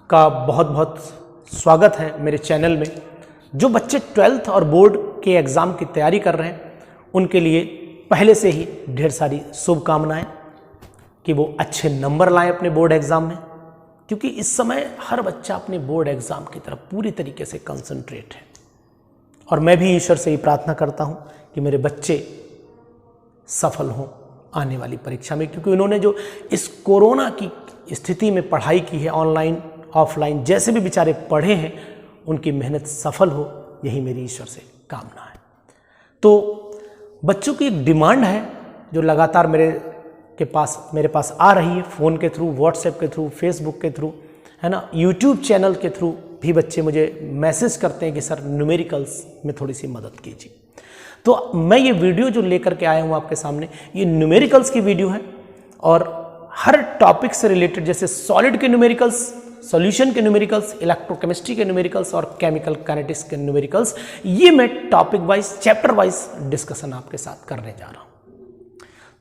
का बहुत बहुत स्वागत है मेरे चैनल में। जो बच्चे 12th और बोर्ड के एग्ज़ाम की तैयारी कर रहे हैं उनके लिए पहले से ही ढेर सारी शुभकामनाएं कि वो अच्छे नंबर लाएं अपने बोर्ड एग्ज़ाम में, क्योंकि इस समय हर बच्चा अपने बोर्ड एग्ज़ाम की तरफ पूरी तरीके से कंसंट्रेट है। और मैं भी ईश्वर से ही प्रार्थना करता हूं कि मेरे बच्चे सफल हों आने वाली परीक्षा में, क्योंकि उन्होंने जो इस कोरोना की स्थिति में पढ़ाई की है, ऑनलाइन ऑफलाइन जैसे भी बेचारे पढ़े हैं, उनकी मेहनत सफल हो, यही मेरी ईश्वर से कामना है। तो बच्चों की एक डिमांड है जो लगातार मेरे पास आ रही है, फ़ोन के थ्रू, व्हाट्सएप के थ्रू, फेसबुक के थ्रू, है ना, यूट्यूब चैनल के थ्रू भी बच्चे मुझे मैसेज करते हैं कि सर न्यूमेरिकल्स में थोड़ी सी मदद कीजिए। तो मैं ये वीडियो जो लेकर के आया हूँ आपके सामने, ये न्यूमेरिकल्स की वीडियो है और हर टॉपिक से रिलेटेड, जैसे सॉलिड के न्यूमेरिकल्स, सॉल्यूशन के न्यूमेरिकल्स, इलेक्ट्रोकेमिस्ट्री के न्यूमेरिकल्स और केमिकल काइनेटिक्स के न्यूमेरिकल्स, ये मैं topic wise, chapter wise discussion आपके साथ करने जा रहा हूँ।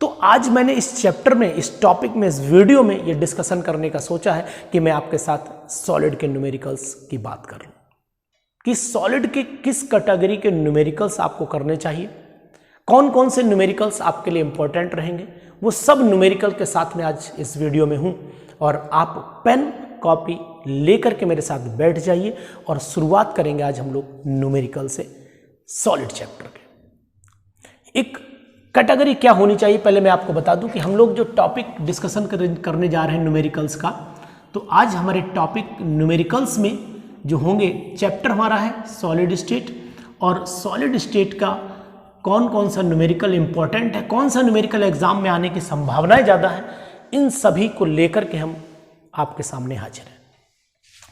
तो आज मैंने इस चैप्टर में, इस टॉपिक में, इस वीडियो में ये डिस्कशन करने का सोचा है कि मैं आपके साथ सॉलिड के न्यूमेरिकल्स की बात कर लूँ कि सॉलिड के किस कैटेगरी के न्यूमेरिकल्स आपको करने चाहिए, कौन कौन से न्यूमेरिकल्स आपके लिए इंपॉर्टेंट रहेंगे, वो सब न्यूमेरिकल के साथ में आज इस वीडियो में हूँ। और आप पेन कॉपी लेकर के मेरे साथ बैठ जाइए और शुरुआत करेंगे आज हम लोग न्यूमेरिकल से, सॉलिड चैप्टर के। एक कैटेगरी क्या होनी चाहिए, पहले मैं आपको बता दूं कि हम लोग जो टॉपिक डिस्कशन करने जा रहे हैं न्यूमेरिकल्स का, तो आज हमारे टॉपिक न्यूमेरिकल्स में जो होंगे, चैप्टर हमारा है सॉलिड स्टेट, और सॉलिड स्टेट का कौन कौन सा न्यूमेरिकल इंपॉर्टेंट है, कौन सा न्यूमेरिकल एग्जाम में आने की संभावनाएं ज़्यादा है, इन सभी को लेकर के हम आपके सामने हाजिर हैं।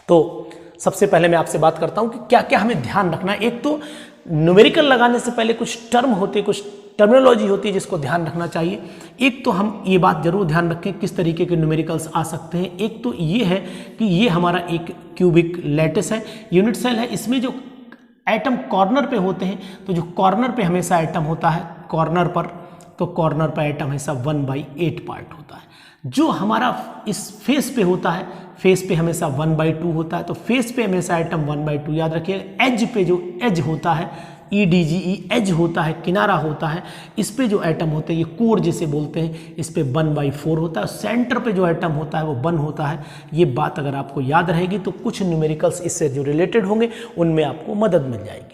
तो सबसे पहले मैं आपसे बात करता हूं कि क्या क्या हमें ध्यान रखना है। एक तो न्यूमेरिकल लगाने से पहले कुछ टर्म होते, कुछ टर्मिनोलॉजी होती है जिसको ध्यान रखना चाहिए। एक तो हम ये बात जरूर ध्यान रखें किस तरीके के न्यूमेरिकल्स आ सकते हैं। एक तो ये है कि ये हमारा एक क्यूबिक लैटिस है, यूनिट सेल है, इसमें जो एटम कॉर्नर पे होते हैं, तो जो कॉर्नर पे हमेशा एटम होता है, कॉर्नर पर, तो कॉर्नर पर एटम हमेशा 1/8 पार्ट होता है। जो हमारा इस फेस पे होता है, फेस पे हमेशा 1/2 होता है, तो फेस पे हमेशा एटम 1/2 याद रखिए। एज पे जो एज होता है, EDGE एज होता है, किनारा होता है, इस पे जो एटम होते हैं, ये कोर जिसे बोलते हैं, इस पे 1/4 होता है। सेंटर पे जो एटम होता है वो 1 होता है। ये बात अगर आपको याद रहेगी तो कुछ न्यूमेरिकल्स इससे जो रिलेटेड होंगे उनमें आपको मदद मिल जाएगी।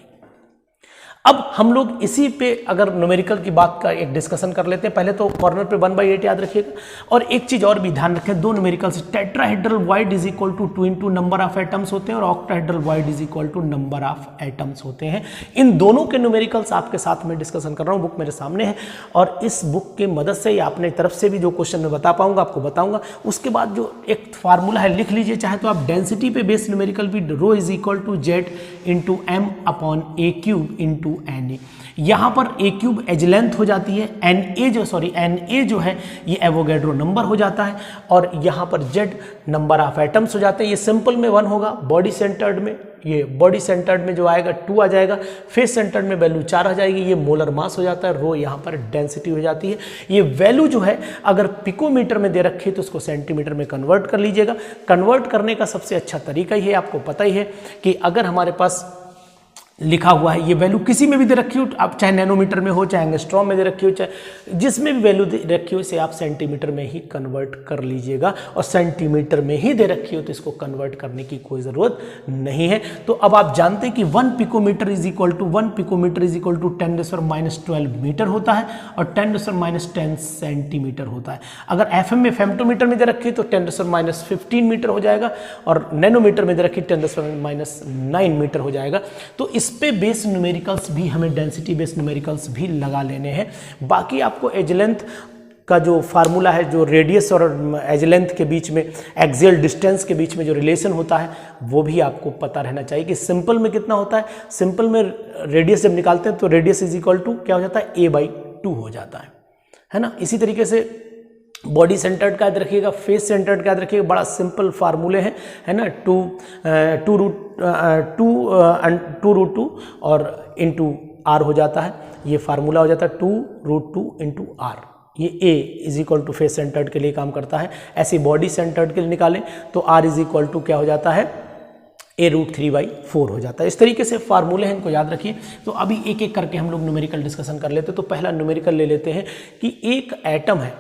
अब हम लोग इसी पे अगर न्यूमेरिकल की बात का एक डिस्कशन कर लेते हैं। पहले तो कॉर्नर पे 1/8 याद रखिएगा। और एक चीज और भी ध्यान रखें, दो numericals, tetrahedral void is equal to 2 into number of atoms होते हैं और octahedral void is equal to number of atoms होते हैं। इन दोनों के न्यूमेरिकल्स आपके साथ में डिस्कशन कर रहा हूँ, बुक मेरे सामने है और इस बुक की मदद से या अपने तरफ से भी जो क्वेश्चन मैं बता पाऊंगा आपको बताऊंगा। उसके बाद जो एक फार्मूला है लिख लीजिए, चाहे तो आप डेंसिटी पे बेस्ड न्यूमेरिकल भी, rho is equal to Z into M upon a cube into N A. यहां पर ए क्यूब एज लेंथ हो जाती है, एन ए जो है ये एवोगैड्रो नंबर हो जाता है, और यहां पर जेड नंबर ऑफ एटम्स हो जाते हैं। ये सिंपल में 1 होगा, बॉडी सेंटर्ड में, ये बॉडी सेंटर्ड में जो आएगा 2 आ जाएगा, फेस सेंटर्ड में वैल्यू 4 आ जाएगी। ये मोलर मास हो जाता है, रो यहाँ पर डेंसिटी हो जाती है। ये वैल्यू जो है अगर पिकोमीटर में दे रखी है तो उसको सेंटीमीटर में कन्वर्ट कर लीजिएगा। कन्वर्ट करने का सबसे अच्छा तरीका ही है, आपको पता ही है कि अगर हमारे पास लिखा हुआ है, ये वैल्यू किसी में भी दे रखी हो, आप चाहे नैनोमीटर में हो, चाहे एंगस्ट्रॉम में दे रखी हो, चाहे जिसमें भी वैल्यू दे रखी हो, इसे आप सेंटीमीटर में ही कन्वर्ट कर लीजिएगा। और सेंटीमीटर में ही दे रखी हो तो इसको कन्वर्ट करने की कोई ज़रूरत नहीं है। तो अब आप जानते हैं कि 1 picometer is equal to 10⁻12 meter होता है और 10⁻10 सेंटीमीटर होता है। अगर एफएम में, फेम्टोमीटर में दे रखी है तो 10⁻15 मीटर हो जाएगा, और नैनोमीटर में दे रखी 10⁻9 मीटर हो जाएगा। तो इस पे बेस न्यूमेरिकल्स भी हमें, डेंसिटी बेस न्यूमेरिकल्स भी लगा लेने हैं। बाकी आपको एज लेंथ का जो फार्मूला है, जो रेडियस और एज लेंथ के बीच में, एक्सियल डिस्टेंस के बीच में जो रिलेशन होता है, वो भी आपको पता रहना चाहिए कि सिंपल में कितना होता है। सिंपल में रेडियस जब निकालते हैं तो रेडियस इज इक्वल टू क्या हो जाता है, a/2 हो जाता है ना। इसी तरीके से बॉडी सेंटर्ड का याद रखिएगा, फेस सेंटर्ड का याद रखिएगा, बड़ा सिंपल फार्मूले हैं, है ना। 2√2 और इंटू आर हो जाता है, ये फार्मूला हो जाता है 2√2 इंटू आर, ये A is equal to face centred के लिए काम करता है। ऐसे बॉडी सेंटर्ड के लिए निकालें तो R इज इक्वल टू क्या हो जाता है, A√3/4 हो जाता है। इस तरीके से फार्मूले हैं, इनको याद रखिए। तो अभी एक एक करके हम लोग न्यूमेरिकल डिस्कशन कर लेते हैं। तो पहला न्यूमेरिकल ले लेते हैं कि एक एटम है,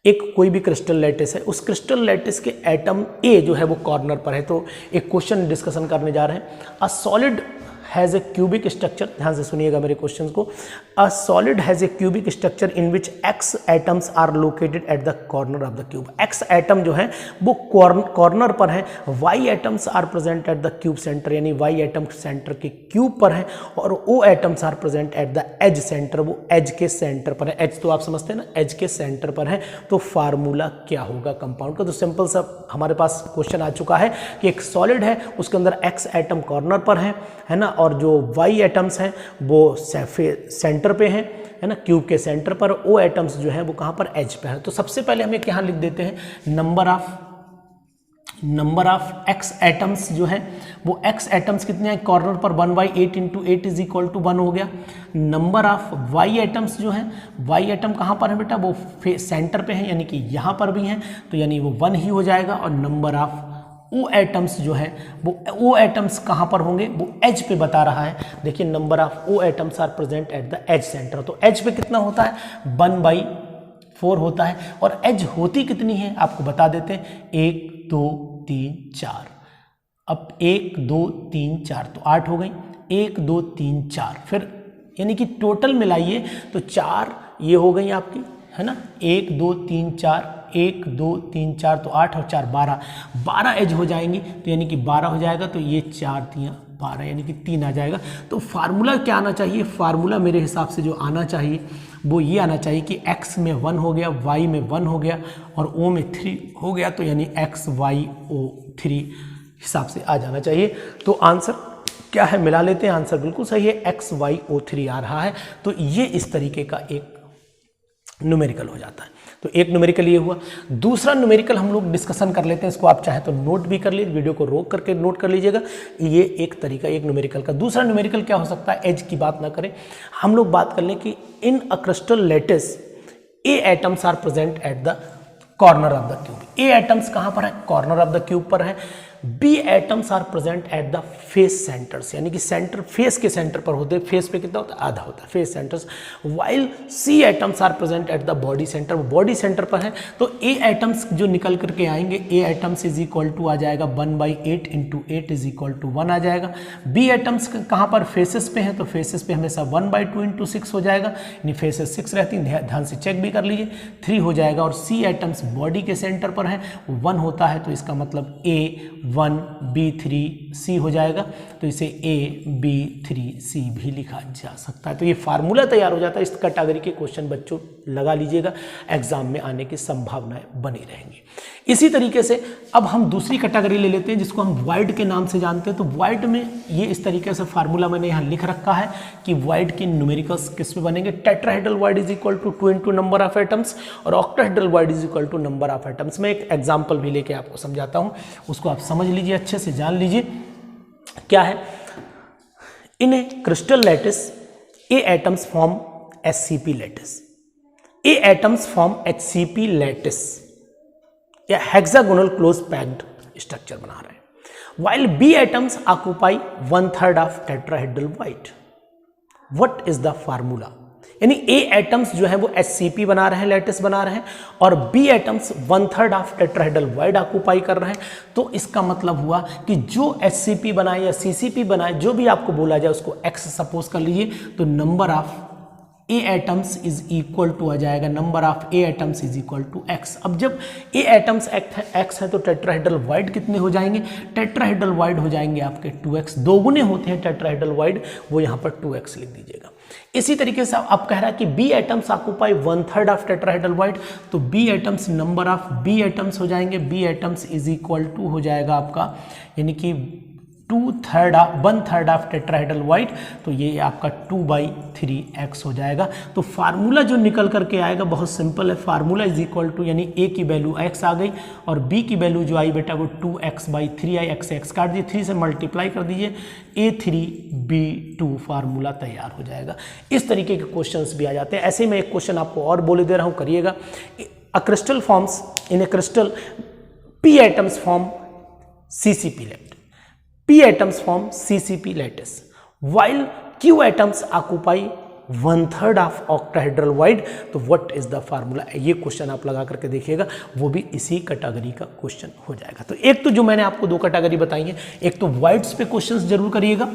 एक कोई भी क्रिस्टल लैटिस है, उस क्रिस्टल लैटिस के एटम A जो है वो कॉर्नर पर है। तो एक क्वेश्चन डिस्कशन करने जा रहे हैं। A solid has a cubic structure, ध्यान से सुनिएगा मेरे क्वेश्चन को। A solid has a cubic structure in which X atoms are located at the corner of the cube. X atom जो है वो कॉर्नर पर है, Y atoms are present at the cube centre, यानी Y एटम सेंटर के cube पर है, और O atoms are present at the edge centre, वो एज के सेंटर पर है। एज तो आप समझते हैं ना, एज के सेंटर पर है। तो फार्मूला क्या होगा कंपाउंड का? तो सिंपल सा हमारे पास क्वेश्चन आ चुका है कि एक सॉलिड है, उसके अंदर X एटम कॉर्नर पर है ना, और जो Y एटम्स हैं वो सेंटर पे हैं, है ना, क्यूब के सेंटर पर। O एटम्स जो है वो कहाँ पर, एज पे है। तो सबसे पहले हम यहाँ लिख देते हैं नंबर ऑफ X एटम्स जो है वो X एटम्स कितने हैं कॉर्नर पर, 1/8 इंटू 8 इज इक्वल टू 1 हो गया। नंबर ऑफ Y एटम्स जो है, Y एटम कहाँ पर है बेटा, वो सेंटर पे है, यानी कि यहाँ पर भी हैं, तो यानी वो 1 ही हो जाएगा। और नंबर ऑफ O एटम्स जो है वो O एटम्स कहाँ पर होंगे, वो एज पे बता रहा है। देखिए number of O atoms are present at the edge centre. तो एज पे कितना होता है, 1/4 होता है। और एज होती कितनी है आपको बता देते हैं, 1 2 3 4। अब 1 2 3 4 तो 8 हो गई, 1 2 3 4, फिर यानी कि टोटल मिलाइए तो 4 ये हो गई आपकी, है ना, 1 2 3 4, 1 2 3 4 तो 8 और 4 12 एज हो जाएंगी। तो यानी कि 12 हो जाएगा, तो ये 4 3 12 यानी कि 3 आ जाएगा। तो फार्मूला क्या आना चाहिए, फार्मूला मेरे हिसाब से जो आना चाहिए वो ये आना चाहिए कि X में 1 हो गया, Y में 1 हो गया और O में 3 हो गया, तो यानी XYO3 हिसाब से आ जाना चाहिए। तो आंसर क्या है, मिला लेते हैं, आंसर बिल्कुल सही है, XYO3 आ रहा है। तो ये इस तरीके का एक न्यूमेरिकल हो जाता है। तो एक न्यूमेरिकल ये हुआ। दूसरा न्यूमेरिकल हम लोग डिस्कशन कर लेते हैं, इसको आप चाहे तो नोट भी कर लीजिए, वीडियो को रोक करके नोट कर लीजिएगा। ये एक तरीका एक न्यूमेरिकल का। दूसरा न्यूमेरिकल क्या हो सकता है, एज की बात ना करें, हम लोग बात कर लें कि in a crystal lattice A atoms are present at the corner of the cube. A atoms कहाँ पर है, कॉर्नर ऑफ द क्यूब पर है। B atoms are present at the face centres, यानी कि सेंटर, फेस के सेंटर पर होते हैं। फेस पे कितना होता है, आधा होता है face centres. While C atoms are present at the body centre, वो बॉडी सेंटर पर है। तो A एटम्स जो निकल करके आएंगे, A atoms is equal to आ जाएगा 1/8 इंटू 8 इज इक्वल टू 1 आ जाएगा। B एटम्स कहाँ पर, फेसेस पे हैं, तो फेसेस पे हमेशा 1/2 इंटू 6 हो जाएगा, यानी फेसेस 6 रहती हैं, ध्यान से चेक भी कर लीजिए, 3 हो जाएगा। और C एटम्स बॉडी के सेंटर पर है, 1 होता है, तो इसका मतलब A1B3C हो जाएगा। तो इसे AB3C भी लिखा जा सकता है। तो ये फार्मूला तैयार हो जाता है। इस कैटेगरी के क्वेश्चन बच्चों लगा लीजिएगा, एग्जाम में आने की संभावनाएं बनी रहेंगी। इसी तरीके से अब हम दूसरी कैटेगरी ले लेते हैं जिसको हम वॉइड के नाम से जानते हैं। तो वॉइड में ये इस तरीके से फार्मूला मैंने यहाँ लिख रखा है कि वॉइड की न्यूमेरिकल्स किस में बनेंगे, tetrahedral void is equal to 2 into number of atoms और octahedral void is equal to number of atoms. मैं एक एग्जाम्पल भी लेके आपको समझाता हूँ, उसको आप समझ लीजिए, अच्छे से जान लीजिए क्या है। In a crystal lattice A atoms form HCP lattice, A atoms form HCP lattice या हेक्सागोनल क्लोज पैक्ड स्ट्रक्चर बना रहे हैं। While B atoms occupy 1/3 of tetrahedral void. What is the formula, यानी A एटम्स जो है वो HCP बना रहे हैं, लैटिस बना रहे हैं, और B atoms 1/3 of tetrahedral void occupy कर रहे हैं। तो इसका मतलब हुआ कि जो HCP बनाए या CCP बनाए, जो भी आपको बोला जाए उसको X सपोज कर लीजिए, तो number of A atoms is equal to आ जाएगा, number of A atoms is equal to X। अब जब A एटम्स X है तो टेट्राहेड्रल वॉइड कितने हो जाएंगे, टेट्राहेड्रल वॉइड हो जाएंगे आपके 2X, दोगुने होते हैं टेट्राहेड्रल वॉइड, वो यहाँ पर 2X लिख दीजिएगा। इसी तरीके से अब कह रहा है कि B atoms occupy 1/3 of tetrahedral void, तो B atoms, number of B atoms हो जाएंगे, B atoms is equal to हो जाएगा आपका, यानी कि 1/3 ऑफ टेट्राहेड्रल वाइट, तो ये आपका 2/3x हो जाएगा। तो फार्मूला जो निकल करके आएगा बहुत सिंपल है, फार्मूला इज इक्वल टू, यानी a की वैल्यू x आ गई और b की वैल्यू जो आई बेटा वो 2x/3 आई, x से x काट दिए, 3 से मल्टीप्लाई कर दीजिए, A3B2 फार्मूला तैयार हो जाएगा। इस तरीके के क्वेश्चंस भी आ जाते हैं। ऐसे में एक क्वेश्चन आपको और बोले दे रहा हूँ, करिएगा। A crystal forms in a crystal p atoms form CCP lattice. P atoms form CCP lattice, while Q atoms occupy 1/3 of octahedral wide. तो what is the formula? ये क्वेश्चन आप लगा करके देखिएगा, वो भी इसी कैटेगरी का क्वेश्चन हो जाएगा। तो एक तो जो मैंने आपको दो कैटेगरी बताई है, एक तो वाइड्स पे क्वेश्चंस जरूर करिएगा,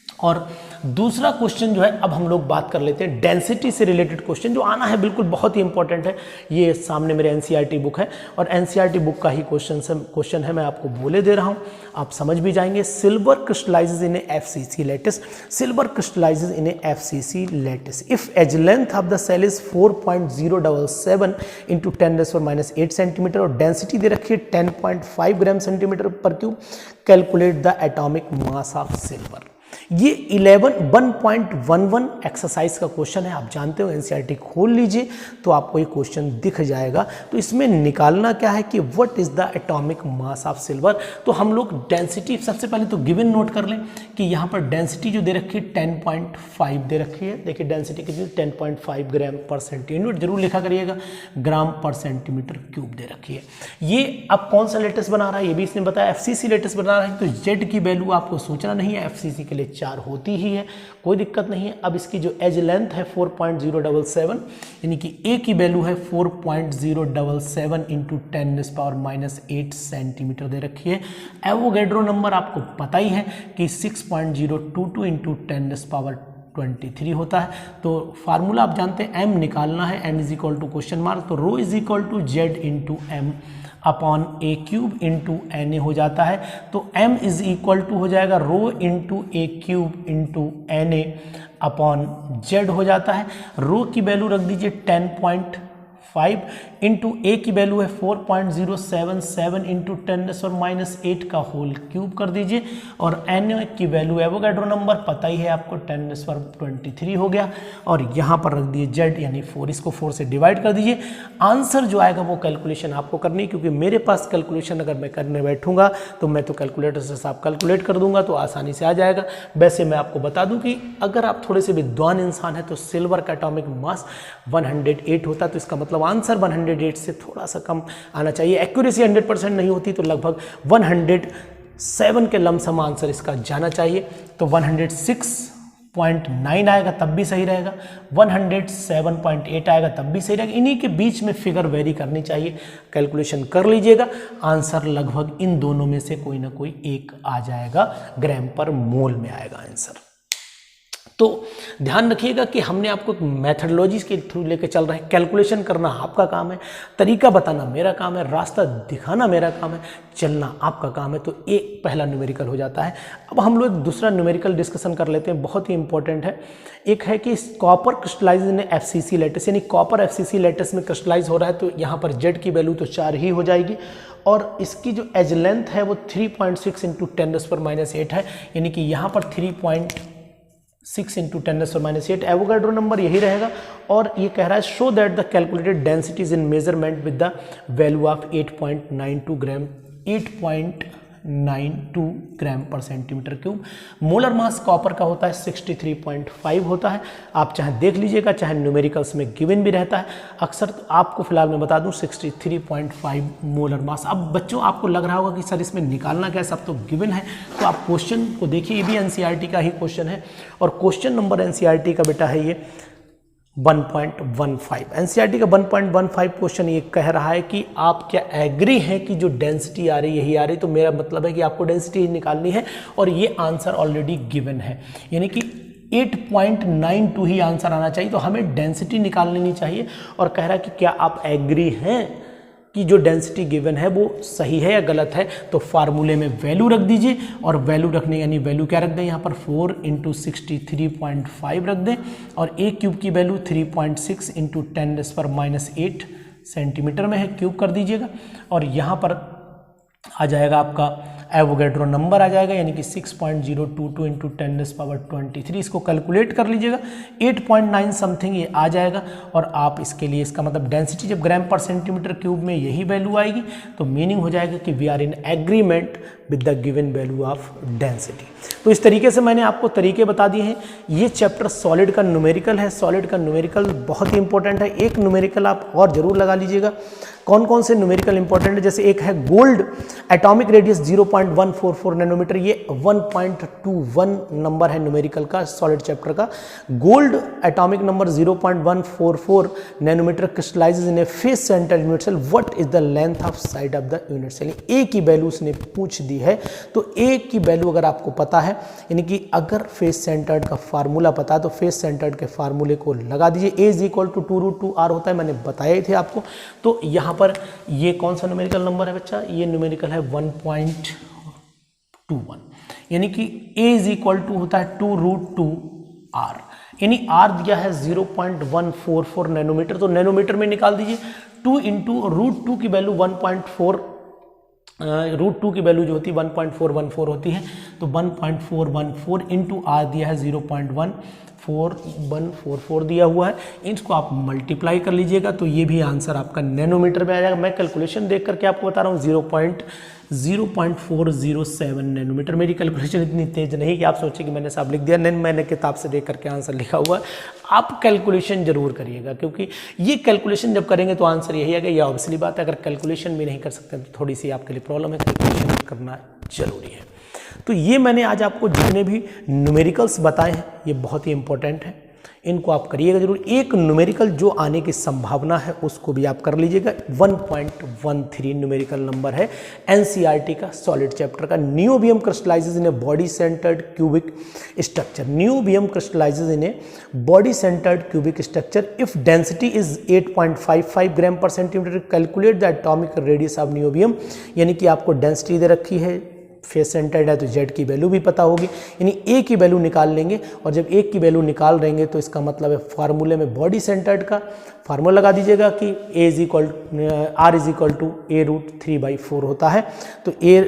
और दूसरा क्वेश्चन जो है, अब हम लोग बात कर लेते हैं डेंसिटी से रिलेटेड क्वेश्चन जो आना है, बिल्कुल बहुत ही इंपॉर्टेंट है। ये सामने मेरे एनसीईआरटी बुक है और एनसीईआरटी बुक का ही क्वेश्चन है, मैं आपको बोले दे रहा हूँ, आप समझ भी जाएंगे। Silver crystallises in a FCC lattice, silver crystallises in a FCC lattice if edge length of the cell is 4.077 into 10⁻⁸ centimetre और डेंसिटी दे रखी है 10.5 gram centimetre per cube. Calculate the atomic mass of silver. ये 1.11 exercise का question है, आप जानते हो, एनसीईआरटी खोल लीजिए तो आपको ये क्वेश्चन दिख जाएगा। तो इसमें निकालना क्या है कि what is the atomic mass of silver. तो हम लोग डेंसिटी सबसे पहले तो गिवन नोट कर लें कि यहाँ पर डेंसिटी जो दे रखी है 10.5 दे रखी है। देखिए डेंसिटी कितनी, 10.5 ग्राम पर सेंटीमीटर, जरूर लिखा करिएगा, ग्राम पर सेंटीमीटर क्यूब दे रखी है। ये अब कौन सा लेटेस्ट बना रहा है, ये भी इसने बताया, एफसीसी लेटेस्ट बना रहा है। तो जेड की वैल्यू आपको सोचना नहीं है, एफसीसी के लिए 4 होती ही है, कोई दिक्कत नहीं है। अब इसकी जो एज लेंथ है 4.077, यानी कि ए की वैल्यू है 4.077 इंटू 10⁻⁸ सेंटीमीटर दे रखी है। एवोगैड्रो नंबर आपको पता ही है कि 6.022 इंटू 10⁻23 होता है। तो फार्मूला आप जानते हैं, एम निकालना है, M is equal to question mark, तो rho is equal to Z into M upon a cube into N A हो जाता है। तो m इज इक्वल टू हो जाएगा rho into a cube into N A upon Z हो जाता है। रो की वैल्यू रख दीजिए 10.5 इंटू ए की वैल्यू है 4.077 इंटू 10⁻⁸ का होल क्यूब कर दीजिए, और एन ए की वैल्यू एवोगैड्रो नंबर पता ही है आपको 10⁻23 हो गया, और यहाँ पर रख दिए जेड यानी 4, इसको 4 से डिवाइड कर दीजिए। आंसर जो आएगा वो कैलकुलेशन आपको करनी है, क्योंकि मेरे पास कैलकुलेशन अगर मैं करने बैठूंगा तो मैं तो कैलकुलेटर से साफ कैलकुलेट कर दूंगा तो आसानी से आ जाएगा। वैसे मैं आपको बता दूं कि अगर आप थोड़े से विद्वान इंसान है तो सिल्वर का एटॉमिक मास 108 होता है, तो इसका मतलब आंसर 108 से थोड़ा सा कम आना चाहिए। एक्यूरेसी 100% नहीं होती तो लगभग 107 के लमसम आंसर इसका जाना चाहिए। तो 106.9 आएगा तब भी सही रहेगा, 107.8 आएगा तब भी सही रहेगा। इन्हीं के बीच में फिगर वेरी करनी चाहिए, कैलकुलेशन कर लीजिएगा, आंसर लगभग इन दोनों में से कोई ना कोई एक आ जाएगा, ग्राम पर मोल में आएगा आंसर। तो ध्यान रखिएगा कि हमने आपको मैथडोलॉजी के थ्रू लेके चल रहे हैं। कैलकुलेशन करना आपका काम है, तरीका बताना मेरा काम है, रास्ता दिखाना मेरा काम है, चलना आपका काम है। तो एक पहला न्यूमेरिकल हो जाता है। अब हम लोग दूसरा न्यूमेरिकल डिस्कशन कर लेते हैं, बहुत ही इंपॉर्टेंट है। एक है कि कॉपर क्रिस्टलाइज इन एफसीसी लैटिस, यानी कॉपर एफसीसी लैटिस में क्रिस्टलाइज हो रहा है, तो यहाँ पर जेड की वैल्यू तो 4 ही हो जाएगी, और इसकी जो एज लेंथ है वो 3.6 इंटू 10⁻⁸ है, यानी कि यहाँ पर 3.6 इंटू 10⁻⁸ एवोगैड्रो नंबर यही रहेगा। और ये कह रहा है show that the calculated densities in measurement with the value of 8.92 ग्राम 8.92 ग्राम पर centimetre cube. Molar mass copper का होता है 63.5 होता है। आप चाहे देख लीजिएगा, चाहे न्यूमेरिकल्स में गिवन भी रहता है अक्सर। तो आपको फिलहाल मैं बता दूं 63.5 मोलर मास। अब बच्चों आपको लग रहा होगा कि सर इसमें निकालना क्या है, सब तो गिवन है। तो आप क्वेश्चन को देखिए, ये भी एनसीईआरटी का ही क्वेश्चन है, और क्वेश्चन नंबर एनसीईआरटी का बेटा है ये 1.15। एनसीईआरटी का 1.15 क्वेश्चन ये कह रहा है कि आप क्या एग्री हैं कि जो डेंसिटी आ रही यही आ रही। तो मेरा मतलब है कि आपको डेंसिटी निकालनी है, और ये आंसर ऑलरेडी गिवन है, यानी कि 8.92 ही आंसर आना चाहिए। तो हमें डेंसिटी निकाल लेनी चाहिए, और कह रहा है कि क्या आप एग्री हैं कि जो डेंसिटी गिवन है वो सही है या गलत है। तो फार्मूले में वैल्यू रख दीजिए, और वैल्यू रखने यानी वैल्यू क्या रख दें, यहाँ पर 4 इंटू 63.5 रख दें, और ए क्यूब की वैल्यू 3.6 इंटू 10⁻⁸ सेंटीमीटर में है, क्यूब कर दीजिएगा। और यहाँ पर आ जाएगा आपका एवोगैड्रो नंबर आ जाएगा, यानी कि 6.022 इंटू 10⁻23। इसको कैलकुलेट कर लीजिएगा, 8.9 समथिंग ये आ जाएगा। और आप इसके लिए इसका मतलब डेंसिटी जब ग्राम पर सेंटीमीटर क्यूब में यही वैल्यू आएगी तो मीनिंग हो जाएगा कि we are in agreement with the given value of density. तो इस तरीके से मैंने आपको तरीके बता दिए हैं। ये चैप्टर सॉलिड का न्यूमेरिकल है। सॉलिड का न्यूमेरिकल बहुत ही इंपॉर्टेंट है। एक न्यूमेरिकल आप और जरूर लगा लीजिएगा। कौन कौन से न्यूमेरिकल इंपॉर्टेंट है, जैसे एक है गोल्ड एटॉमिक रेडियस 0.144 नैनोमीटर, ये 1.21 नंबर है न्यूमेरिकल का सॉलिड चैप्टर का। Gold atomic number 0.144 nanometre crystallises in a face centred unit cell, what is the length of side of the unit cell. A की value उसने पूछ दी है, तो ए की वैल्यू अगर आपको पता है, यानी कि अगर फेस सेंटर्ड का फार्मूला पता है तो फेस सेंटर्ड के फार्मूले को लगा दीजिए। ए इज इक्वल टू 2√2r होता है, मैंने बताया ही थे आपको। तो यहाँ पर ये कौन सा न्यूमेरिकल नंबर है बच्चा, ये न्यूमेरिकल है 1.21, यानी कि a इज इक्वल टू होता है 2√2r, यानी r दिया है 0.144 नैनोमीटर, तो नैनोमीटर में निकाल दीजिए। 2 इंटू √2 की वैल्यू 1.4, √2 की वैल्यू जो होती है 1.414 होती है, तो 1.414 इंटू r दिया है 0.14144 दिया हुआ है। इसको आप मल्टीप्लाई कर लीजिएगा तो ये भी आंसर आपका नैनोमीटर में आ जाएगा। मैं कैलकुलेशन देख करके आपको बता रहा हूँ 0.407 नैनोमीटर। मेरी कैलकुलेशन इतनी तेज नहीं कि आप सोचिए कि मैंने साहब लिख दिया, नहीं, मैंने किताब से देख करके आंसर लिखा हुआ है। आप कैलकुलेशन जरूर करिएगा, क्योंकि ये कैलकुलेशन जब करेंगे तो आंसर यही आएगा। ये ऑब्वियसली बात है, अगर कैलकुलेशन भी नहीं कर सकते तो थोड़ी सी आपके लिए प्रॉब्लम है, कैलकुलेशन करना जरूरी है। तो ये मैंने आज आपको जितने भी न्यूमेरिकल्स बताए हैं ये बहुत ही इंपॉर्टेंट है, इनको आप करिएगा जरूर। एक न्यूमेरिकल जो आने की संभावना है उसको भी आप कर लीजिएगा। 1.13 न्यूमेरिकल नंबर है एनसीईआरटी का सॉलिड चैप्टर का। Niobium crystallises in a body centred cubic structure. Niobium crystallises in a body centred cubic structure if density is 8.55 ग्राम पर centimetre, calculate the atomic radius of niobium. यानी कि आपको density दे रखी है, फेस सेंटर्ड है तो जेड की वैल्यू भी पता होगी, यानी ए की वैल्यू निकाल लेंगे। और जब ए की वैल्यू निकाल देंगे तो इसका मतलब है फार्मूले में बॉडी सेंटर्ड का फार्मूला लगा दीजिएगा कि r is equal to a√3/4 होता है। तो r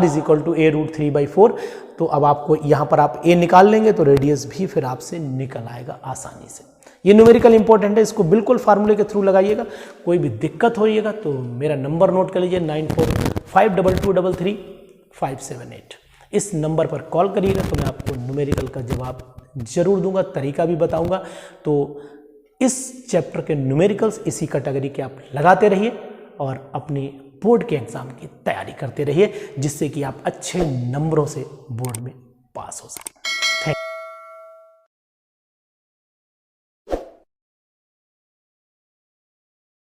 is equal to a√3/4। तो अब आपको यहाँ पर आप a निकाल लेंगे तो रेडियस भी फिर आपसे निकल आएगा आसानी से। ये न्यूमेरिकल इंपॉर्टेंट है, इसको बिल्कुल फार्मूले के थ्रू लगाइएगा। कोई भी दिक्कत होइएगा तो मेरा नंबर नोट कर लीजिए 9452233578। इस नंबर पर कॉल करिएगा तो मैं आपको न्यूमेरिकल का जवाब जरूर दूंगा, तरीका भी बताऊंगा। तो इस चैप्टर के न्यूमेरिकल्स इसी कैटेगरी के आप लगाते रहिए और अपनी बोर्ड के एग्जाम की तैयारी करते रहिए, जिससे कि आप अच्छे नंबरों से बोर्ड में पास हो सकें।